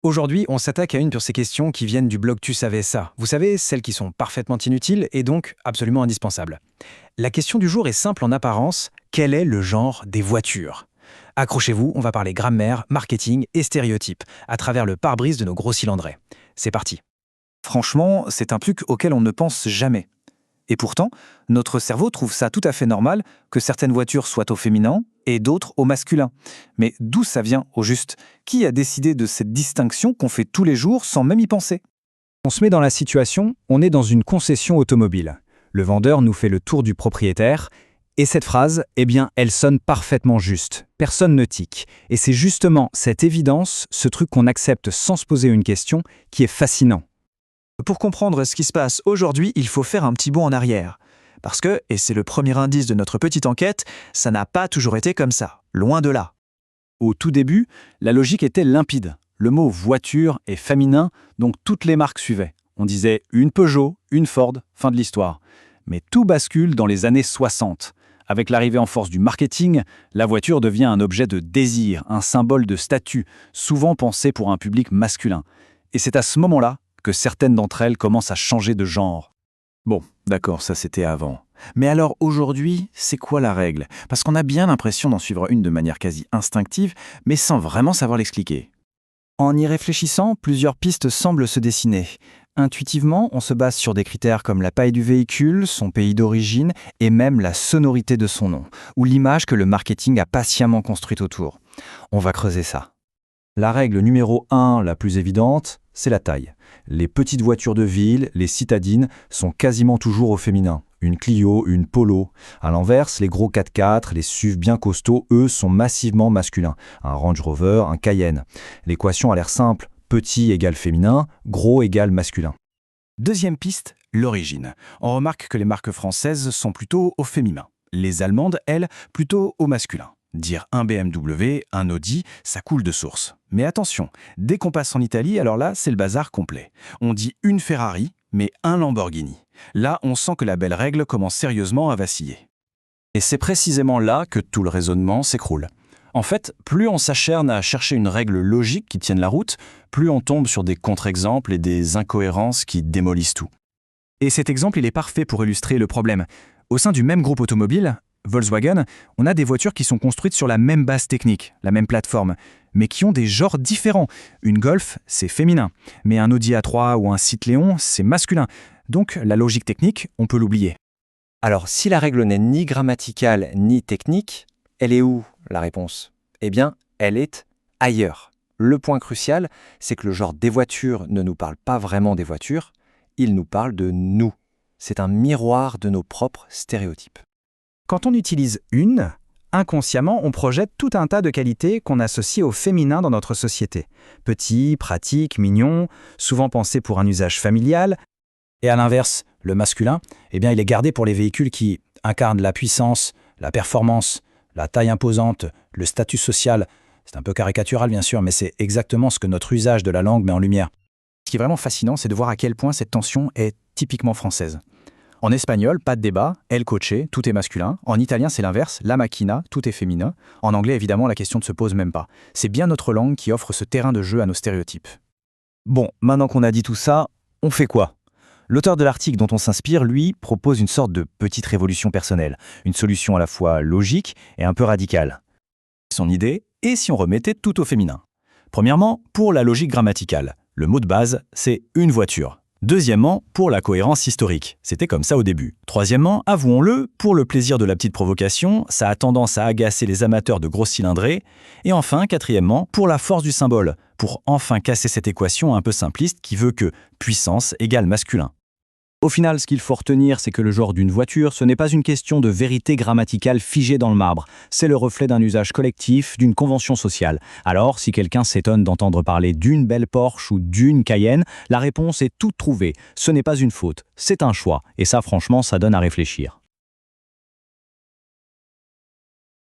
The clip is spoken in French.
Aujourd'hui, on s'attaque à une de ces questions qui viennent du blog Tu savais ça. Vous savez, celles qui sont parfaitement inutiles et donc absolument indispensables. La question du jour est simple en apparence. Quel est le genre des voitures? Accrochez-vous, on va parler grammaire, marketing et stéréotypes à travers le pare-brise de nos gros cylindrés. C'est parti. Franchement, c'est un truc auquel on ne pense jamais. Et pourtant, notre cerveau trouve ça tout à fait normal que certaines voitures soient au féminin et d'autres au masculin. Mais d'où ça vient, au juste? Qui a décidé de cette distinction qu'on fait tous les jours sans même y penser? On se met dans la situation, on est dans une concession automobile. Le vendeur nous fait le tour du propriétaire, et cette phrase, elle sonne parfaitement juste. Personne ne tique. Et c'est justement cette évidence, ce truc qu'on accepte sans se poser une question, qui est fascinant. Pour comprendre ce qui se passe aujourd'hui, il faut faire un petit bond en arrière. Parce que, et c'est le premier indice de notre petite enquête, ça n'a pas toujours été comme ça. Loin de là. Au tout début, la logique était limpide. Le mot voiture est féminin, donc toutes les marques suivaient. On disait une Peugeot, une Ford, fin de l'histoire. Mais tout bascule dans les années 60. Avec l'arrivée en force du marketing, la voiture devient un objet de désir, un symbole de statut, souvent pensé pour un public masculin. Et c'est à ce moment-là que certaines d'entre elles commencent à changer de genre. Bon, d'accord, ça c'était avant. Mais alors aujourd'hui, c'est quoi la règle? Parce qu'on a bien l'impression d'en suivre une de manière quasi instinctive, mais sans vraiment savoir l'expliquer. En y réfléchissant, plusieurs pistes semblent se dessiner. Intuitivement, on se base sur des critères comme la taille du véhicule, son pays d'origine et même la sonorité de son nom, ou l'image que le marketing a patiemment construite autour. On va creuser ça. La règle numéro 1, la plus évidente, c'est la taille. Les petites voitures de ville, les citadines, sont quasiment toujours au féminin. Une Clio, une Polo. À l'inverse, les gros 4x4, les SUV bien costauds, eux, sont massivement masculins. Un Range Rover, un Cayenne. L'équation a l'air simple. Petit égale féminin, gros égale masculin. Deuxième piste, l'origine. On remarque que les marques françaises sont plutôt au féminin. Les allemandes, elles, plutôt au masculin. Dire un BMW, un Audi, ça coule de source. Mais attention, dès qu'on passe en Italie, alors là, c'est le bazar complet. On dit une Ferrari, mais un Lamborghini. Là, on sent que la belle règle commence sérieusement à vaciller. Et c'est précisément là que tout le raisonnement s'écroule. En fait, plus on s'acharne à chercher une règle logique qui tienne la route, plus on tombe sur des contre-exemples et des incohérences qui démolissent tout. Et cet exemple, il est parfait pour illustrer le problème. Au sein du même groupe automobile, Volkswagen, on a des voitures qui sont construites sur la même base technique, la même plateforme, mais qui ont des genres différents. Une Golf, c'est féminin, mais un Audi A3 ou un Citroën, c'est masculin. Donc la logique technique, on peut l'oublier. Alors, si la règle n'est ni grammaticale ni technique, elle est où, la réponse? Eh bien, elle est ailleurs. Le point crucial, c'est que le genre des voitures ne nous parle pas vraiment des voitures, il nous parle de nous. C'est un miroir de nos propres stéréotypes. Quand on utilise une, inconsciemment, on projette tout un tas de qualités qu'on associe au féminin dans notre société. Petit, pratique, mignon, souvent pensé pour un usage familial. Et à l'inverse, le masculin, il est gardé pour les véhicules qui incarnent la puissance, la performance, la taille imposante, le statut social. C'est un peu caricatural bien sûr, mais c'est exactement ce que notre usage de la langue met en lumière. Ce qui est vraiment fascinant, c'est de voir à quel point cette tension est typiquement française. En espagnol, pas de débat, el coche, tout est masculin. En italien, c'est l'inverse, la macchina, tout est féminin. En anglais, évidemment, la question ne se pose même pas. C'est bien notre langue qui offre ce terrain de jeu à nos stéréotypes. Bon, maintenant qu'on a dit tout ça, on fait quoi? L'auteur de l'article dont on s'inspire, lui, propose une sorte de petite révolution personnelle. Une solution à la fois logique et un peu radicale. Son idée, et si on remettait tout au féminin? Premièrement, pour la logique grammaticale. Le mot de base, c'est une voiture. Deuxièmement, pour la cohérence historique. C'était comme ça au début. Troisièmement, avouons-le, pour le plaisir de la petite provocation, ça a tendance à agacer les amateurs de grosses cylindrées. Et enfin, quatrièmement, pour la force du symbole, pour enfin casser cette équation un peu simpliste qui veut que puissance égale masculin. Au final, ce qu'il faut retenir, c'est que le genre d'une voiture, ce n'est pas une question de vérité grammaticale figée dans le marbre. C'est le reflet d'un usage collectif, d'une convention sociale. Alors, si quelqu'un s'étonne d'entendre parler d'une belle Porsche ou d'une Cayenne, la réponse est toute trouvée. Ce n'est pas une faute, c'est un choix. Et ça, franchement, ça donne à réfléchir.